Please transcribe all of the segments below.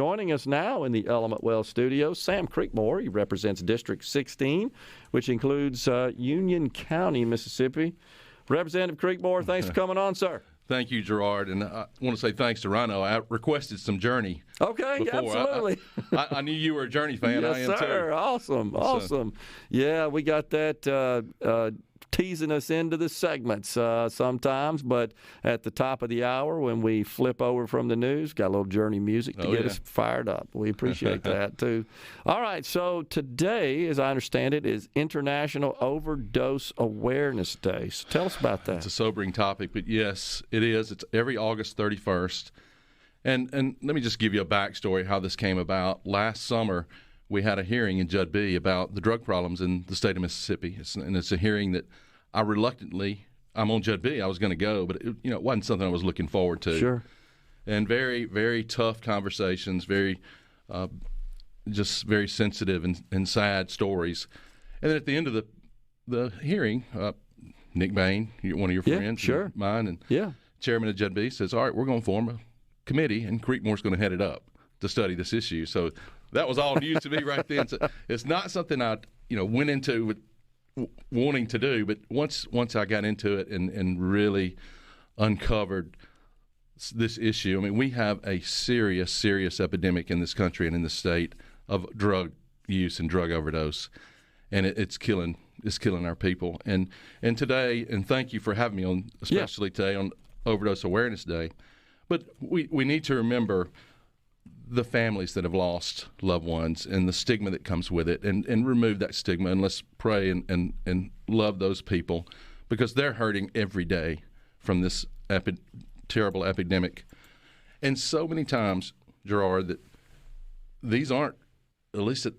Joining us now in the Element Well studio, Sam Creekmore. He represents District 16, which includes Union County, Mississippi. Representative Creekmore, thanks for coming on, sir. Thank you, Gerard. And I want to say thanks to Rhino. I requested some Journey. Okay, before. absolutely. I knew you were a Journey fan. Yes, I am sir. too. Awesome. Yeah, we got that teasing us into the segments sometimes, but at the top of the hour when we flip over from the news, got a little Journey music to get us fired up. We appreciate that too. All right, so today, as I understand it, is International Overdose Awareness Day. So tell us about that. It's a sobering topic, but yes, it is. It's every August 31st. And let me just give you a backstory how this came about. Last summer, we had a hearing in Judd B about the drug problems in the state of Mississippi. It's a hearing that I'm on Judd B. I was going to go, but it wasn't something I was looking forward to. Sure. And very, very tough conversations, just very sensitive and sad stories. And then at the end of the hearing, Nick Bain, one of your friends, sure. mine, and chairman of Judd B, says, all right, we're going to form a committee, and Creekmore's going to head it up to study this issue. So that was all news to me right then. So it's not something I went into with wanting to do, but once I got into it and really uncovered this issue, I mean, we have a serious epidemic in this country and in the state of drug use and drug overdose, and it's killing our people. And today, and thank you for having me on, especially today on Overdose Awareness Day. But we need to remember the families that have lost loved ones and the stigma that comes with it, and remove that stigma, and let's pray and love those people, because they're hurting every day from this terrible epidemic. And so many times, Gerard, that these aren't illicit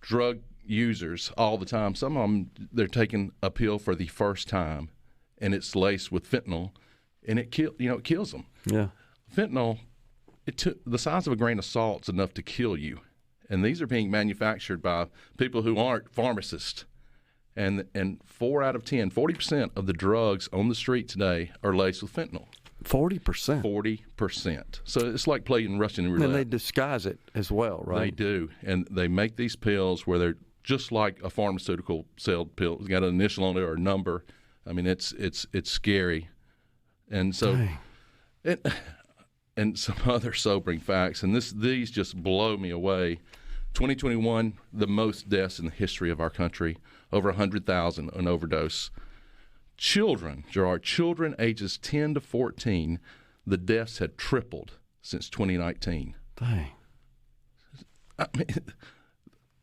drug users all the time. Some of them, they're taking a pill for the first time, and it's laced with fentanyl, and it kills them. Yeah. Fentanyl, the size of a grain of salt is enough to kill you. And these are being manufactured by people who aren't pharmacists. And 4 out of 10, 40% of the drugs on the street today are laced with fentanyl. 40%? 40%. So it's like playing Russian roulette. And they disguise it as well, right? They do. And they make these pills where they're just like a pharmaceutical sold pill. It's got an initial on it or a number. I mean, it's scary. And so... And some other sobering facts, and these just blow me away. 2021, the most deaths in the history of our country, over 100,000 on overdose. Children, Gerard, children ages 10 to 14, the deaths had tripled since 2019. Dang. I mean,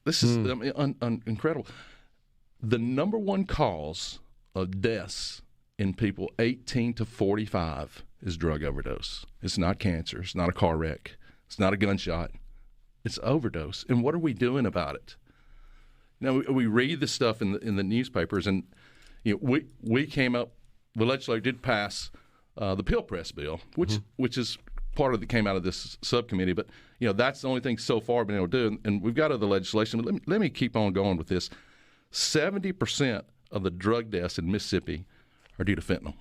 this is incredible. The number one cause of deaths in people 18 to 45 is drug overdose. It's not cancer. It's not a car wreck. It's not a gunshot. It's overdose. And what are we doing about it? We read this stuff in the newspapers, and we came up. The legislature did pass the pill press bill, which is part of that came out of this subcommittee. But that's the only thing so far been able to do. And we've got other legislation. But let me keep on going with this. 70% of the drug deaths in Mississippi are due to fentanyl.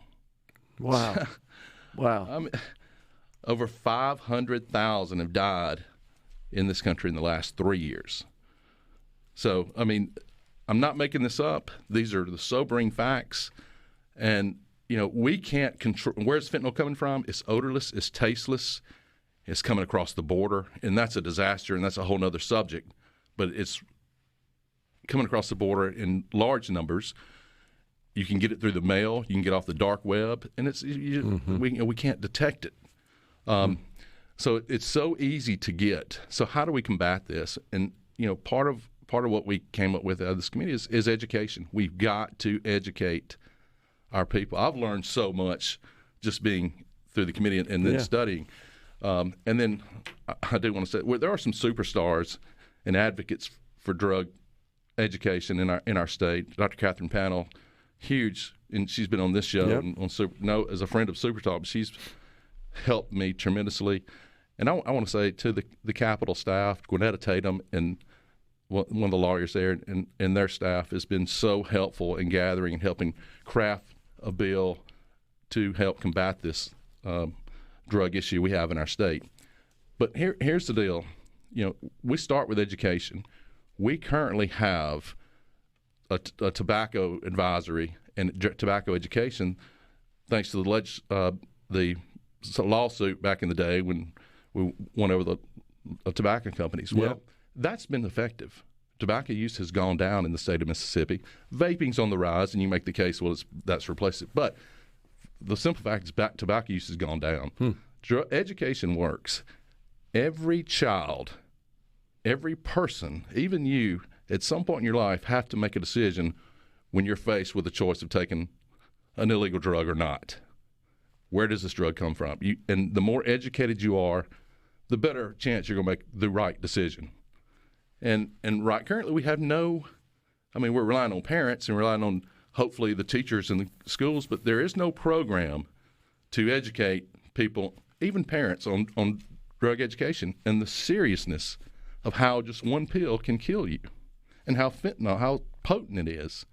Wow. Wow. I mean, over 500,000 have died in this country in the last 3 years. So, I mean, I'm not making this up. These are the sobering facts. And, we can't control. Where's fentanyl coming from? It's odorless. It's tasteless. It's coming across the border. And that's a disaster, and that's a whole other subject. But it's coming across the border in large numbers. You can get it through the mail. You can get off the dark web, and we can't detect it. So it's so easy to get. So how do we combat this? And part of what we came up with out of this committee is education. We've got to educate our people. I've learned so much just being through the committee and then studying. And then I do want to say there are some superstars and advocates for drug education in our state. Dr. Catherine Pannell, huge, and she's been on this show as a friend of SuperTalk. She's helped me tremendously. And I want to say to the Capitol staff, Gwinnetta Tatum, and one of the lawyers there and their staff has been so helpful in gathering and helping craft a bill to help combat this drug issue we have in our state. But here's the deal. we start with education. We currently have a tobacco advisory and tobacco education, thanks to the lawsuit back in the day when we went over the tobacco companies. Yep. Well, that's been effective. Tobacco use has gone down in the state of Mississippi. Vaping's on the rise, and you make the case, well, that's replaced it. But the simple fact is tobacco use has gone down. Education works. Every child, every person, even you, at some point in your life, have to make a decision when you're faced with the choice of taking an illegal drug or not. Where does this drug come from? And the more educated you are, the better chance you're going to make the right decision. And currently we have we're relying on parents and relying on hopefully the teachers in the schools, but there is no program to educate people, even parents, on drug education and the seriousness of how just one pill can kill you and how potent it is.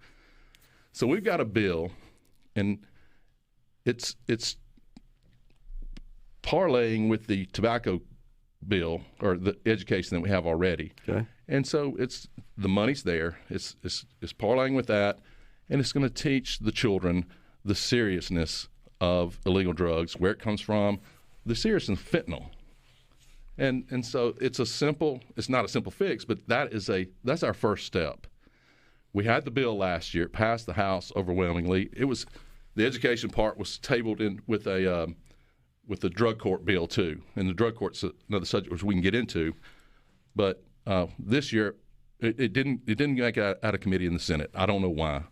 So we've got a bill, and it's parlaying with the tobacco bill or the education that we have already. Okay. And so the money's there. It's parlaying with that, and it's going to teach the children the seriousness of illegal drugs, where it comes from, the seriousness of fentanyl. And so it's not a simple fix, but that's our first step. We had the bill last year. It passed the House overwhelmingly. The education part was tabled in with the drug court bill too, and the drug court's another subject which we can get into. But this year, it didn't make it out of committee in the Senate. I don't know why,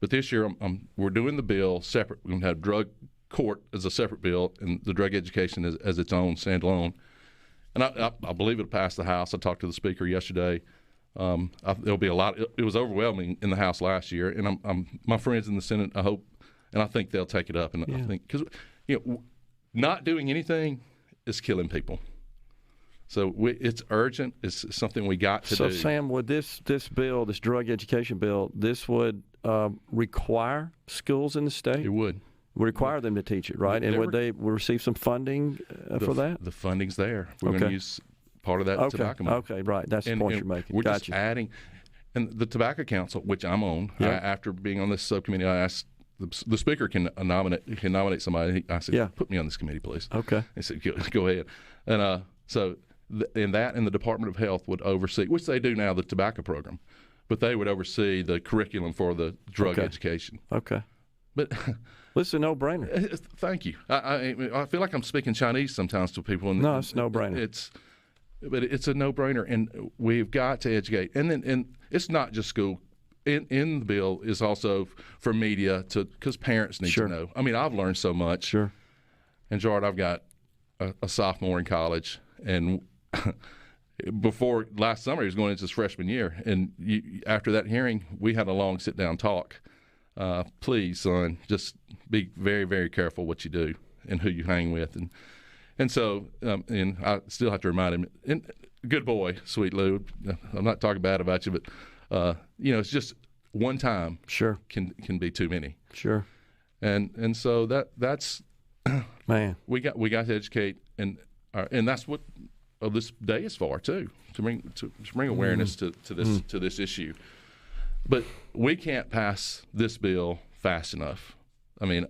but this year we're doing the bill separate. We're going to have drug court as a separate bill, and the drug education as its own standalone. And I believe it'll pass the House. I talked to the Speaker yesterday. There'll be a lot. It was overwhelming in the House last year, and my friends in the Senate, I hope, and I think they'll take it up. And I think because not doing anything is killing people. So it's urgent. It's something we got to do. So, Sam, would this bill, this drug education bill, this would require schools in the state? It would. Require them to teach it, right? And would they receive some funding for that? The funding's there. We're going to use part of that tobacco money. Okay, right. That's the point you're making. We're just adding. And the Tobacco Council, which I'm on, after being on this subcommittee, I asked the Speaker can nominate somebody. I said, put me on this committee, please. Okay. He said, go ahead. And so in that, and the Department of Health would oversee, which they do now, the tobacco program, but they would oversee the curriculum for the drug education. Okay. But it's a no-brainer. Thank you. I feel like I'm speaking Chinese sometimes to people. No, it's a no-brainer. It's a no-brainer, and we've got to educate. And it's not just school. In the bill is also for media because parents need to know. I mean, I've learned so much. Sure. And Gerard, I've got a sophomore in college, and before last summer he was going into his freshman year. And after that hearing, we had a long sit-down talk. Please, son, just be very, very careful what you do and who you hang with. And so, and I still have to remind him, and good boy, sweet Lou. I'm not talking bad about you, but it's just one time. Sure. Can be too many. Sure. And so that's man. We got to educate, and that's what this day is for too, to bring awareness to this issue. But we can't pass this bill fast enough. I mean,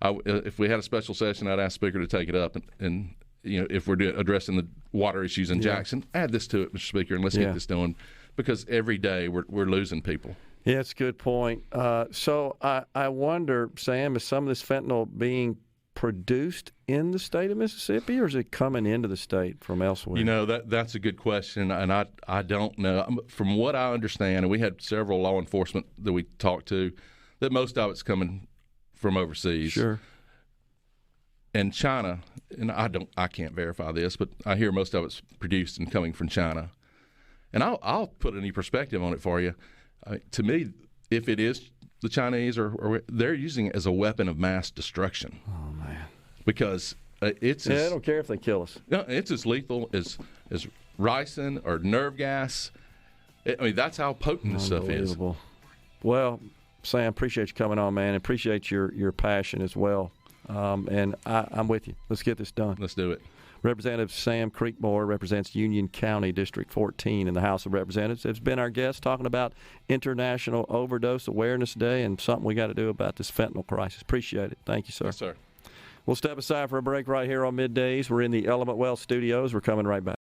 if we had a special session, I'd ask the Speaker to take it up, and if we're addressing the water issues in Jackson, add this to it, Mr. Speaker, and let's get this done, because every day we're losing people. Yeah, it's a good point. So I wonder, Sam, is some of this fentanyl being produced in the state of Mississippi, or is it coming into the state from elsewhere? That's a good question, and I don't know. From what I understand, and we had several law enforcement that we talked to, that most of it's coming from overseas. Sure. And China, and I can't verify this, but I hear most of it's produced and coming from China. And I'll put any perspective on it for you. To me, if it is the Chinese, or they're using it as a weapon of mass destruction. Oh man! Because it's I don't care if they kill us. No, it's as lethal as ricin or nerve gas. That's how potent this stuff is. Well, Sam, appreciate you coming on, man. Appreciate your passion as well. And I'm with you. Let's get this done. Let's do it. Representative Sam Creekmore represents Union County, District 14 in the House of Representatives. Has been our guest talking about International Overdose Awareness Day and something we got to do about this fentanyl crisis. Appreciate it. Thank you, sir. Yes, sir. We'll step aside for a break right here on Middays. We're in the Element Well studios. We're coming right back.